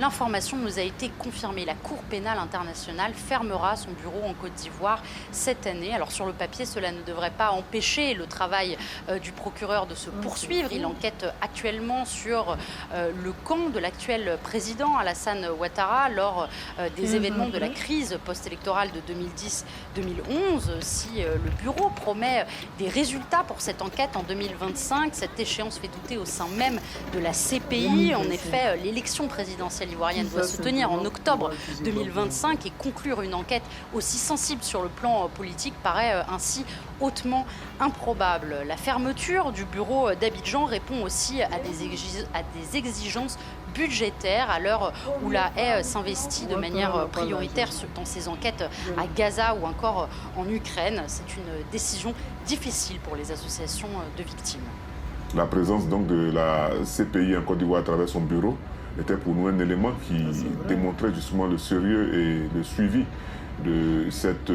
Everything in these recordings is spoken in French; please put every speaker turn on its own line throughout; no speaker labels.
L'information nous a été confirmée. La Cour pénale internationale fermera son bureau en Côte d'Ivoire cette année. Alors sur le papier, cela ne devrait pas empêcher le travail du procureur de se poursuivre. Il enquête actuellement sur le camp de l'actuel président Alassane Ouattara lors des événements de la crise post-électorale de 2010-2011. Si le bureau promet des résultats pour cette enquête en 2025, cette échéance fait douter au sein même de la CPI. En effet, l'élection présidentielle ivoirienne doit se tenir en octobre 2025 et conclure une enquête aussi sensible sur le plan politique paraît ainsi hautement improbable. La fermeture du bureau d'Abidjan répond aussi à des exigences budgétaires à l'heure où la haie s'investit de manière prioritaire dans ses enquêtes à Gaza ou encore en Ukraine. C'est une décision difficile pour les associations de victimes.
La présence donc de la CPI en Côte d'Ivoire à travers son bureau était pour nous un élément qui démontrait justement le sérieux et le suivi de cette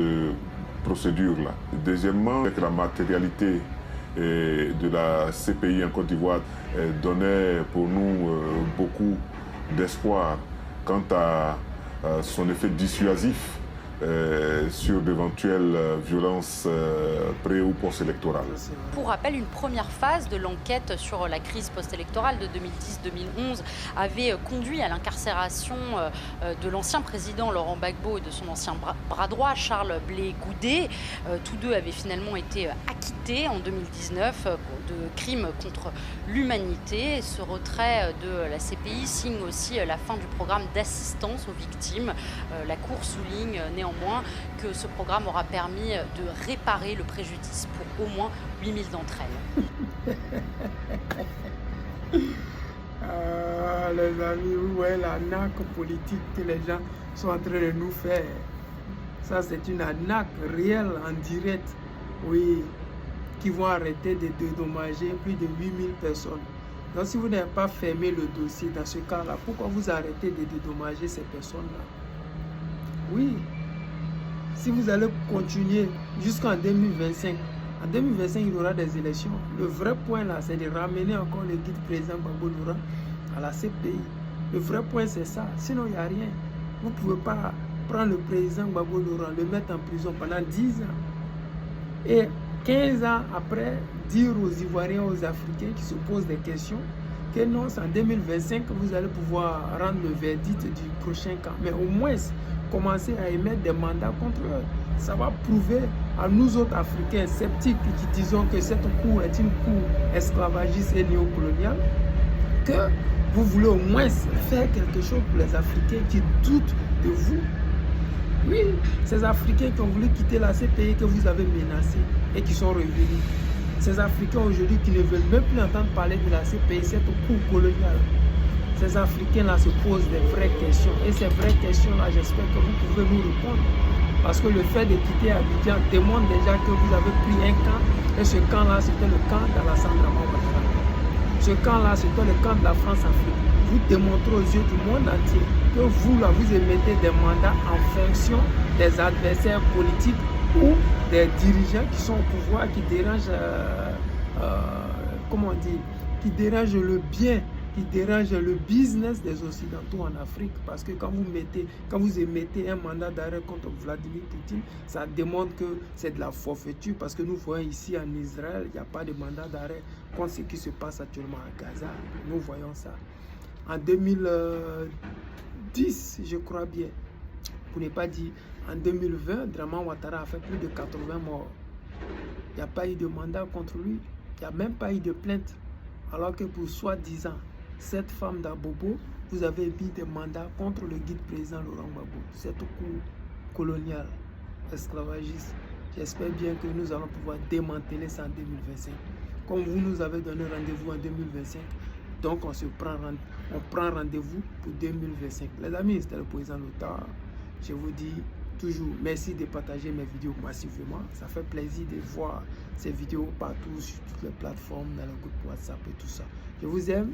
procédure-là. Deuxièmement, avec la matérialité de la CPI en Côte d'Ivoire donnait pour nous beaucoup d'espoir quant à son effet dissuasif sur d'éventuelles violences pré- ou post-électorales.
Pour rappel, une première phase de l'enquête sur la crise post-électorale de 2010-2011 avait conduit à l'incarcération de l'ancien président Laurent Gbagbo et de son ancien bras droit Charles Blé Goudé. Tous deux avaient finalement été acquittés en 2019 de crimes contre l'humanité. Ce retrait de la CPI signe aussi la fin du programme d'assistance aux victimes. La Cour souligne néanmoins que ce programme aura permis de réparer le préjudice pour au moins 8000 d'entre elles.
Les amis, ouais, l'arnaque politique que les gens sont en train de nous faire. Ça, c'est une arnaque réelle, en direct, oui, qui vont arrêter de dédommager plus de 8000 personnes. Donc, si vous n'avez pas fermé le dossier dans ce cas-là, pourquoi vous arrêtez de dédommager ces personnes-là? Oui. Si vous allez continuer jusqu'en 2025, en 2025, il y aura des élections. Le vrai point là, c'est de ramener encore le guide président Gbagbo Noura à la CPI. Le vrai point, c'est ça. Sinon, il n'y a rien. Vous ne pouvez pas prendre le président Gbagbo Noura, le mettre en prison pendant 10 ans. Et 15 ans après, dire aux Ivoiriens, aux Africains qui se posent des questions, que non, c'est en 2025 que vous allez pouvoir rendre le verdict du prochain camp. Mais au moins, commencer à émettre des mandats contre eux. Ça va prouver à nous autres Africains sceptiques qui disons que cette cour est une cour esclavagiste et néocoloniale, que vous voulez au moins faire quelque chose pour les Africains qui doutent de vous. Oui, ces Africains qui ont voulu quitter la CPI que vous avez menacé et qui sont revenus. Ces Africains aujourd'hui qui ne veulent même plus entendre parler de la CPI, cette cour coloniale. Ces Africains-là se posent des vraies questions. Et ces vraies questions-là, j'espère que vous pouvez nous répondre. Parce que le fait de quitter Abidjan démontre déjà que vous avez pris un camp. Et ce camp-là, c'était le camp d'Alassane Ouattara. Ce camp-là, c'était le camp de la France-Afrique. Vous démontrez aux yeux du monde entier que vous, là, vous émettez des mandats en fonction des adversaires politiques ou des dirigeants qui sont au pouvoir, qui dérangent, comment on dit, qui dérangent le bien, qui dérange le business des Occidentaux en Afrique. Parce que quand vous émettez un mandat d'arrêt contre Vladimir Poutine, ça démontre que c'est de la forfaiture. Parce que nous voyons ici en Israël, il n'y a pas de mandat d'arrêt contre ce qui se passe actuellement à Gaza. Nous voyons ça. En 2010, je crois bien, pour ne pas dire, en 2020, Dramane Ouattara a fait plus de 80 morts. Il n'y a pas eu de mandat contre lui. Il n'y a même pas eu de plainte. Alors que pour soi-disant, cette femme d'Abobo, vous avez mis des mandats contre le guide président Laurent Gbagbo. Cette cour coloniale, esclavagiste. J'espère bien que nous allons pouvoir démanteler ça en 2025. Comme vous nous avez donné rendez-vous en 2025, donc on prend rendez-vous pour 2025. Les amis, c'était le président Lota. Je vous dis toujours merci de partager mes vidéos massivement. Ça fait plaisir de voir ces vidéos partout sur toutes les plateformes, dans le groupe WhatsApp et tout ça. Je vous aime.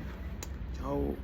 Ciao.